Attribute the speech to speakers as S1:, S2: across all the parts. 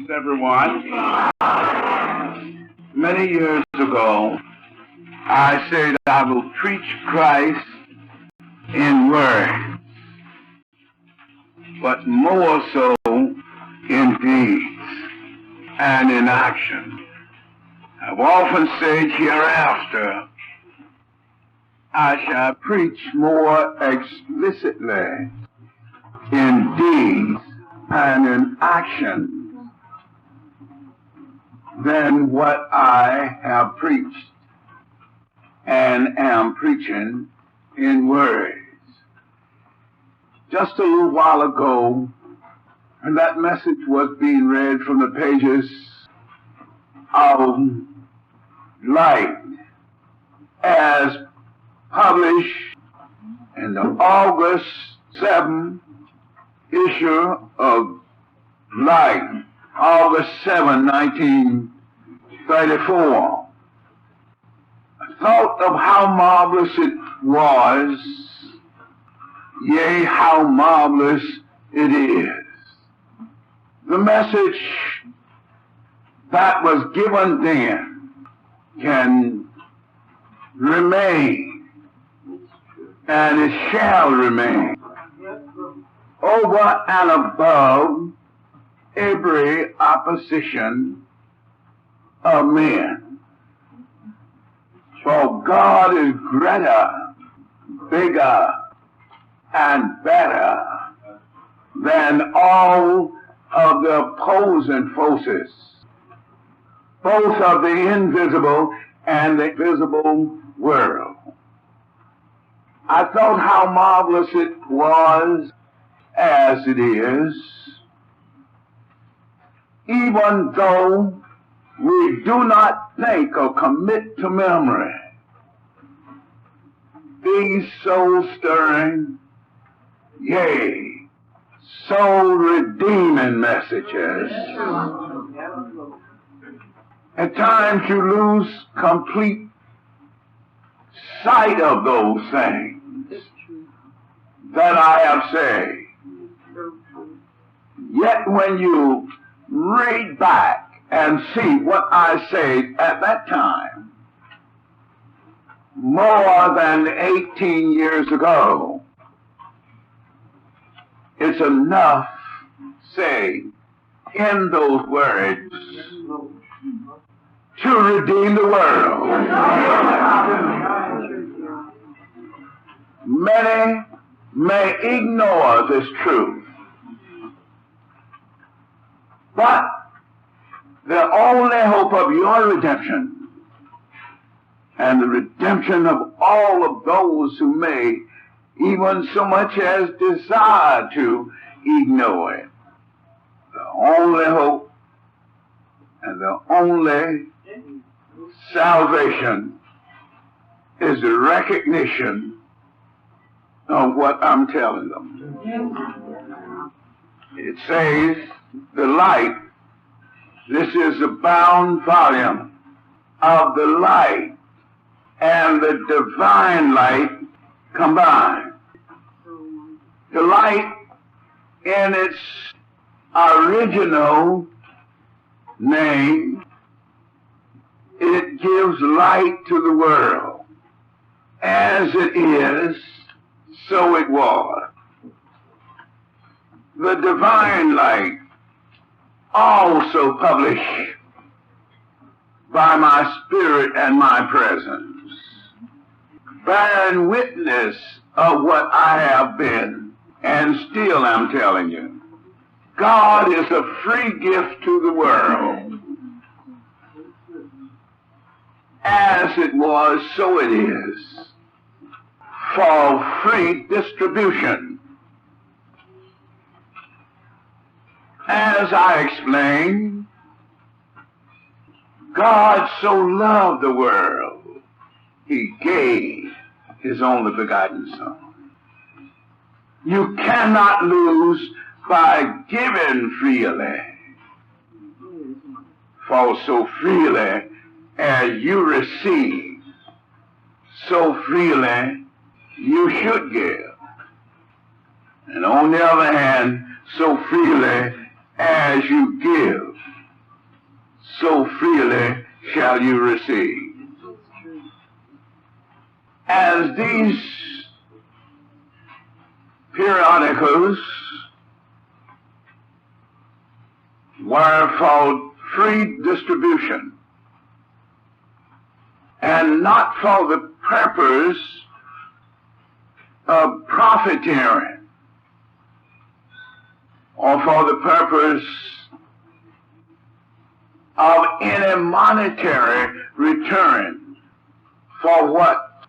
S1: Greetings, everyone. Many years ago, I said I will preach Christ in word, but more so in deeds and in action. I've often said hereafter, I shall preach more explicitly in deeds and in action than what I have preached and am preaching in words. Just a little while ago, and that message was being read from the pages of Light as published in the August 7th issue of Light, August 7, 1934. I thought of how marvelous it was, yea, how marvelous it is. The message that was given then can remain, and it shall remain, over and above every opposition of men. For God is greater, bigger, and better than all of the opposing forces, both of the invisible and the visible world. I thought how marvelous it was, as it is, even though we do not think or commit to memory these soul-stirring, yea, soul-redeeming messages. At times you lose complete sight of those things that I have said. Yet when you read back and see what I said at that time, more than 18 years ago, it's enough, say, in those words, to redeem the world. Many may ignore this truth, but the only hope of your redemption and the redemption of all of those who may even so much as desire to ignore it, the only hope and the only salvation is the recognition of what I'm telling them. It says, the light, this is the bound volume of the light and the divine light combined. The light in its original name, it gives light to the world. As it is, so it was. The divine light, also published by my spirit and my presence, bearing witness of what I have been and still am telling you. God is a free gift to the world. As it was, so it is, for free distribution. As I explained, God so loved the world, He gave His only begotten Son. You cannot lose by giving freely, for so freely as you receive, so freely you should give. And on the other hand, so freely as you give, so freely shall you receive. As these periodicals were for free distribution and not for the purpose of profiteering or for the purpose of any monetary return for what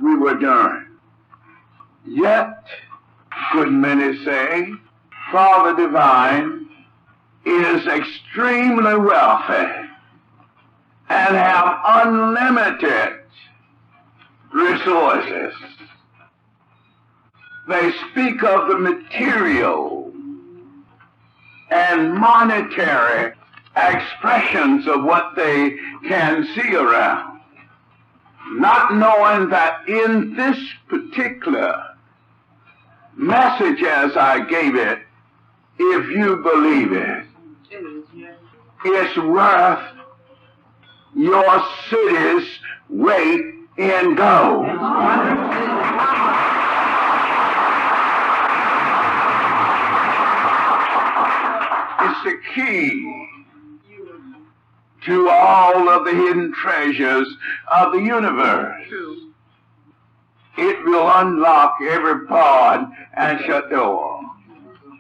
S1: we were doing. Yet, good many say, Father Divine is extremely wealthy and have unlimited resources. They speak of the material and monetary expressions of what they can see around, not knowing that in this particular message as I gave it, if you believe it, it's worth your city's weight in gold. It's the key to all of the hidden treasures of the universe. It will unlock every pod and shut door.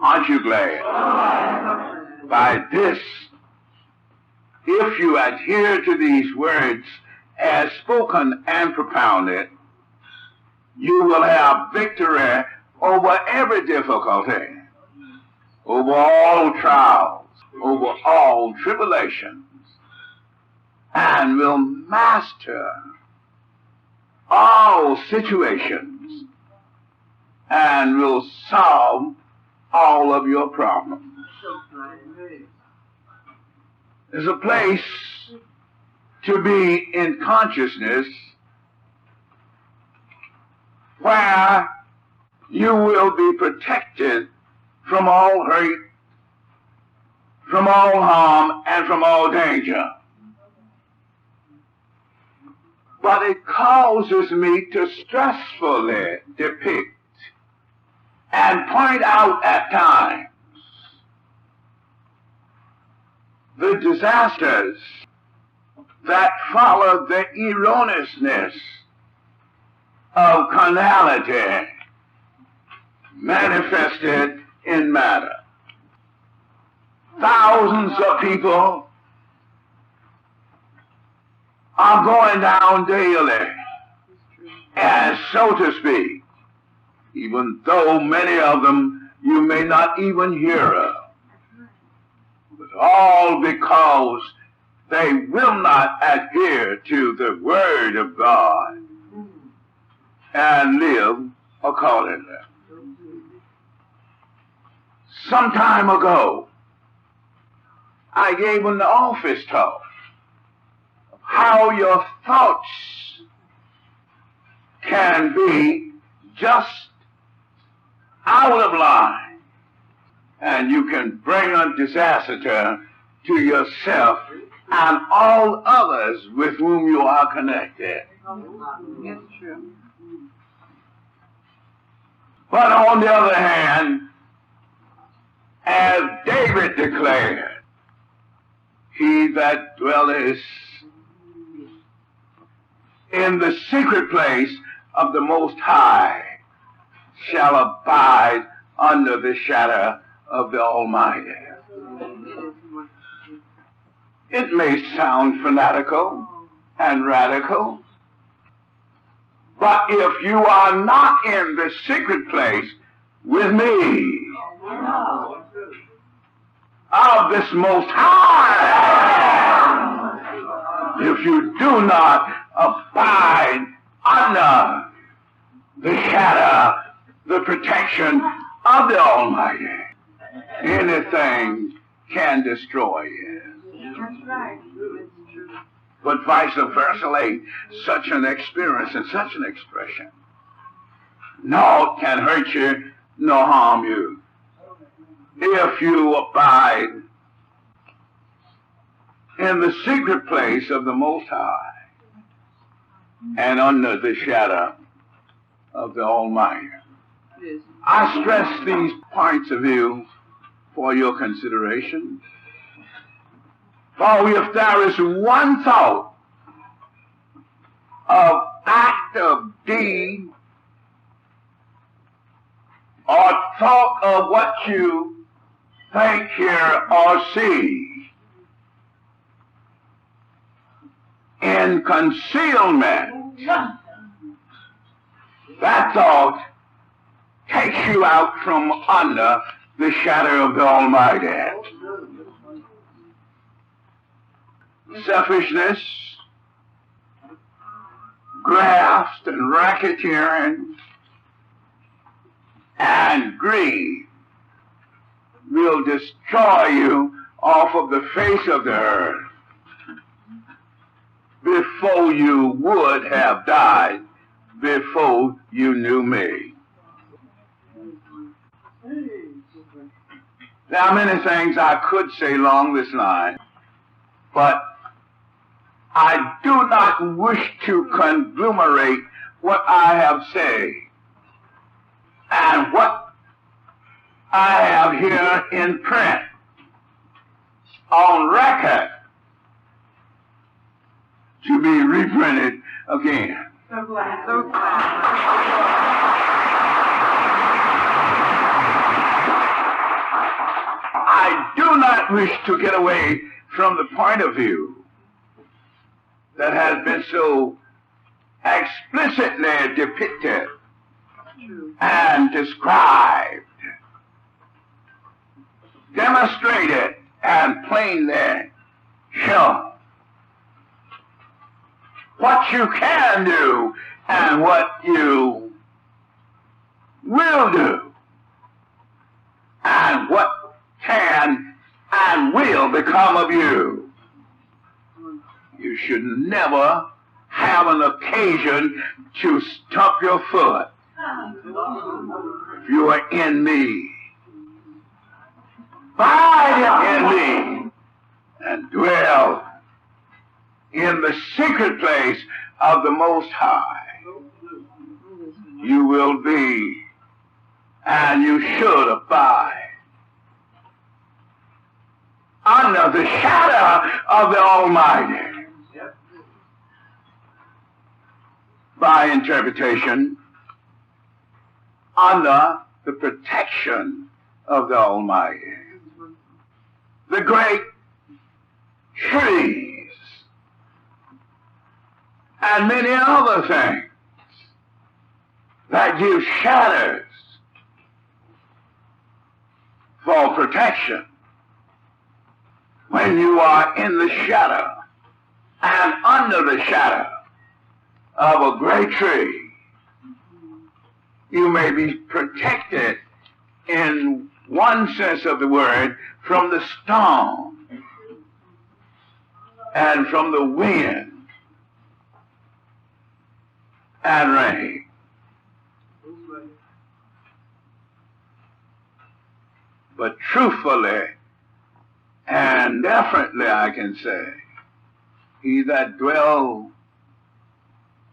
S1: Aren't you glad? By this, if you adhere to these words as spoken and propounded, you will have victory over every difficulty, over all trials, over all tribulations, and will master all situations and will solve all of your problems. There's a place to be in consciousness where you will be protected from all hurt, from all harm, and from all danger. But it causes me to stressfully depict and point out at times the disasters that follow the erroneousness of carnality manifested in matter. Thousands of people are going down daily, and so to speak, even though many of them you may not even hear of, but all because they will not adhere to the Word of God and live accordingly. Some time ago, I gave an office talk of how your thoughts can be just out of line, and you can bring a disaster to yourself and all others with whom you are connected.
S2: It's true.
S1: But on the other hand, as David declared, he that dwelleth in the secret place of the Most High shall abide under the shadow of the Almighty. It may sound fanatical and radical, but if you are not in the secret place with me of this Most High, if you do not abide under the shadow, the protection of the Almighty, anything can destroy you.
S2: That's right. It's true.
S1: But vice versa, such an experience and such an expression, no can hurt you, nor harm you, if you abide in the secret place of the Most High and under the shadow of the Almighty. I stress these points of view for your consideration. For if there is one thought of act of deed or thought of what you think, hear, or see in concealment, that thought takes you out from under the shadow of the Almighty. Selfishness, graft and racketeering, and greed will destroy you off of the face of the earth before you would have died, before you knew me. There are many things I could say along this line, but I do not wish to conglomerate what I have said and what I have here in print, on record, to be reprinted again.
S2: So glad. So glad.
S1: I do not wish to get away from the point of view that has been so explicitly depicted and described, demonstrated, and plainly shown. What you can do and what you will do, and what can and will become of you. You should never have an occasion to stump your foot. You are in me. Abide in me and dwell in the secret place of the Most High. You will be, and you should abide under the shadow of the Almighty. By interpretation, under the protection of the Almighty. The great trees and many other things that give shadows for protection. When you are in the shadow and under the shadow of a great tree, you may be protected in one sense of the word from the storm and from the wind and rain. But truthfully and definitely I can say, he that dwells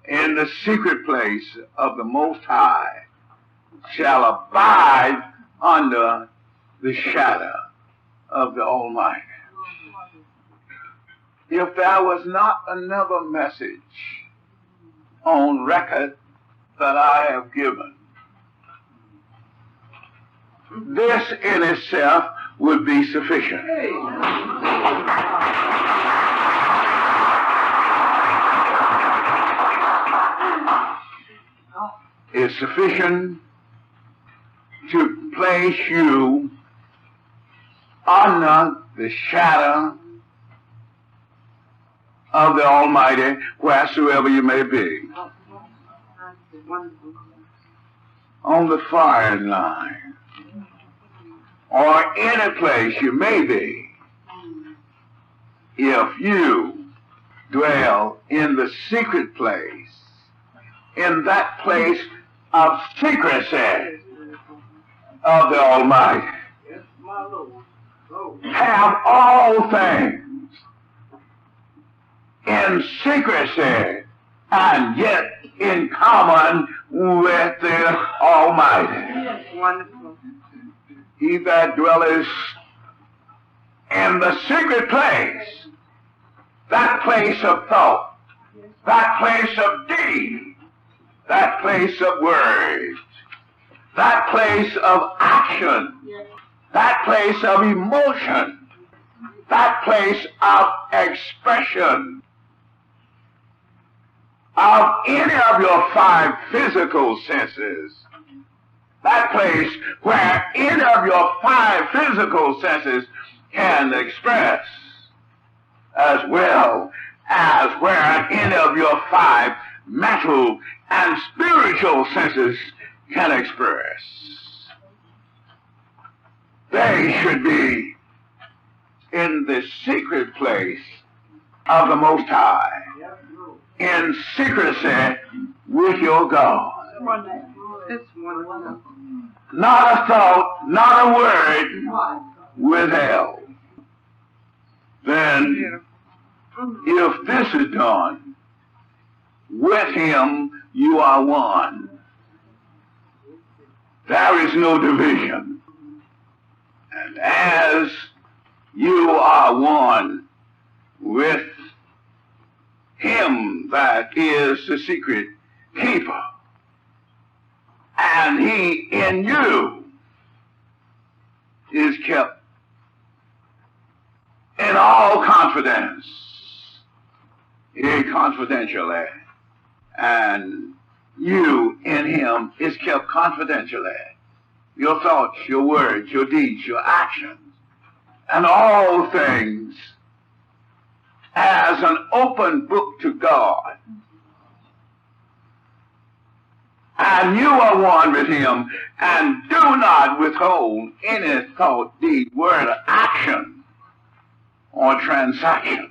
S1: in the secret place of the Most High shall abide under the shadow of the Almighty. If there was not another message on record that I have given, this in itself would be sufficient. It's sufficient to place you under the shadow of the Almighty wheresoever you may be. On the firing line, or any place you may be, if you dwell in the secret place, in that place of secrecy of the Almighty, have all things in secrecy and yet in common with the Almighty.
S2: Wonderful.
S1: He that dwelleth in the secret place, that place of thought, that place of deed, that place of words, that place of action, that place of emotion, that place of expression of any of your five physical senses, that place where any of your five physical senses can express, as well as where any of your five mental and spiritual senses can express. They should be in the secret place of the Most High, in secrecy with your God.
S2: It's wonderful.
S1: Not a thought, not a word withheld. Then, if this is done, with Him you are one. There is no division. And as you are one with Him that is the secret keeper, and He in you is kept in all confidence, confidentially, and you in Him is kept confidentially. Your thoughts, your words, your deeds, your actions, and all things as an open book to God. And you are one with Him, and do not withhold any thought, deed, word, or action, or transaction.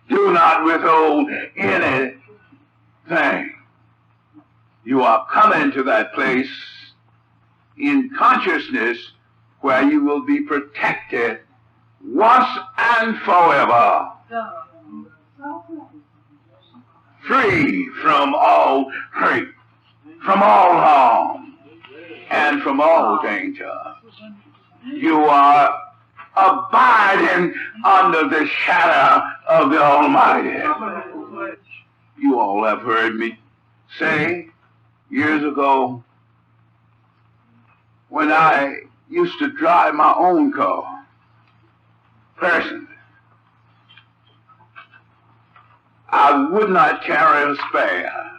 S1: Do not withhold anything. You are coming to that place in consciousness where you will be protected once and forever, free from all hurt, from all harm, and from all danger. You are abiding under the shadow of the Almighty. You all have heard me say years ago, when I used to drive my own car, personally, I would not carry a spare.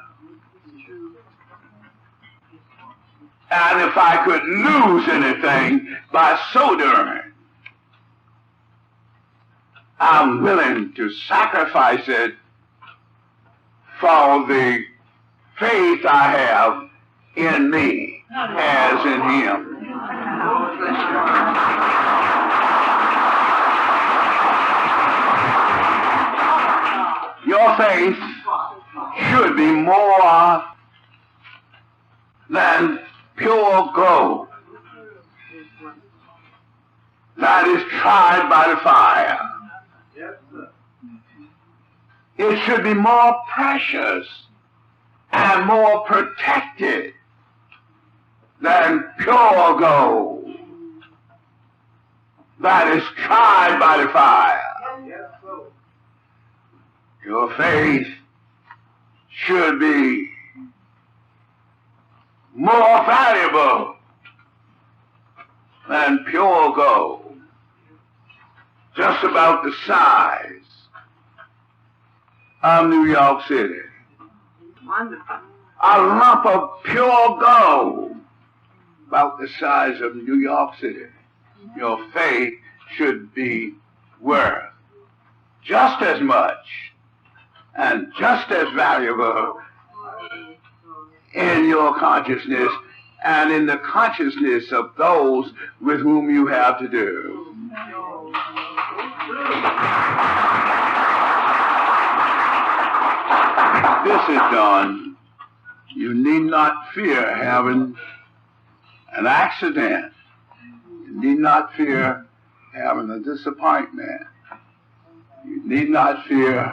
S1: And if I could lose anything by so doing, I'm willing to sacrifice it for the faith I have in me as in Him. Your faith should be more than pure gold that is tried by the fire. It should be more precious and more protected than pure gold that is tried by the fire. Your faith should be more valuable than pure gold, just about the size of New York City.
S2: Wonderful.
S1: A lump of pure gold about the size of New York City. Your faith should be worth just as much and just as valuable in your consciousness and in the consciousness of those with whom you have to do. This is done. You need not fear having an accident. You need not fear having a disappointment. You need not fear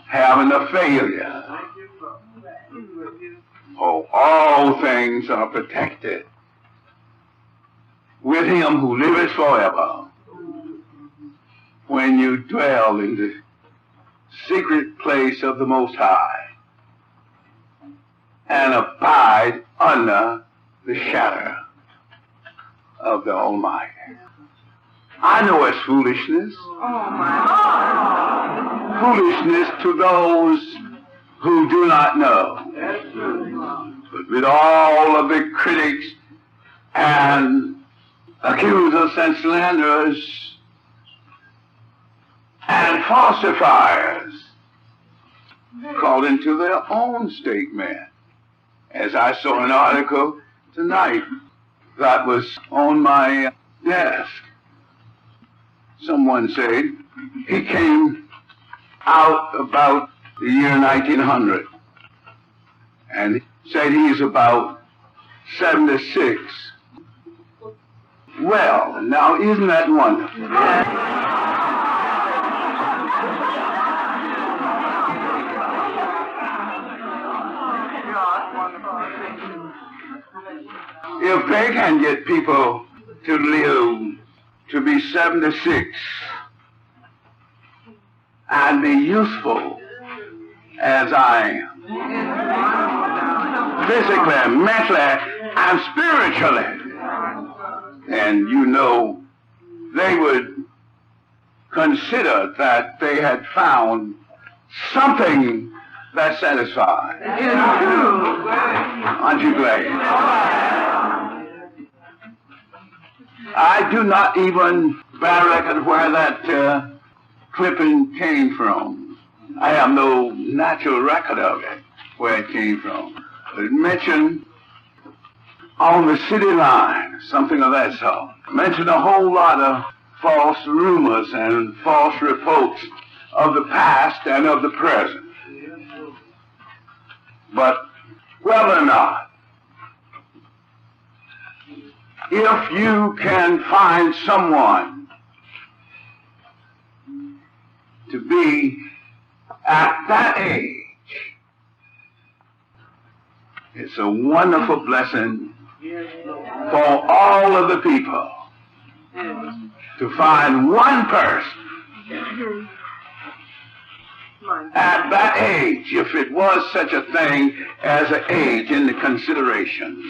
S1: having a failure. Oh, all things are protected with him who liveth forever when you dwell in the secret place of the Most High and abide under the shadow of the Almighty. I know it's foolishness.
S2: Oh my.
S1: Foolishness to those who do not know. But with all of the critics and accusers and slanderers and falsifiers according to their own statement, as I saw an article tonight that was on my desk. Someone said he came out about the year 1900 and said he's about 76. Well, now isn't that wonderful? If they can get people to live to be 76 and be useful as I am, physically, mentally, and spiritually, and you know they would consider that they had found something that satisfies. Aren't you glad? I do not even bear record where that clipping came from. I have no natural record of it, where it came from. It mentioned on the city line, something of that sort. It mentioned a whole lot of false rumors and false reports of the past and of the present. But whether or not, if you can find someone to be at that age, it's a wonderful blessing for all of the people to find one person at that age, if it was such a thing as an age in the consideration,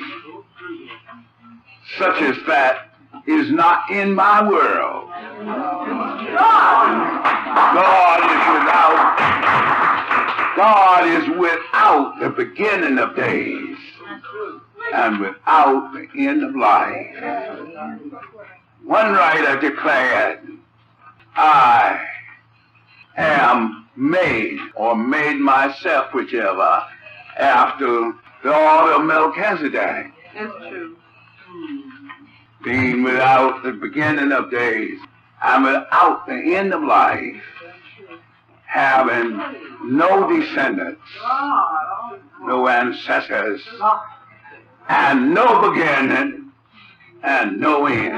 S1: such as that is not in my world. God is without the beginning of days and without the end of life. One writer declared, I am made, or made myself, whichever, after the order of Melchizedek.
S2: It's true.
S1: Being without the beginning of days and without the end of life, having no descendants, no ancestors, and no beginning and no end.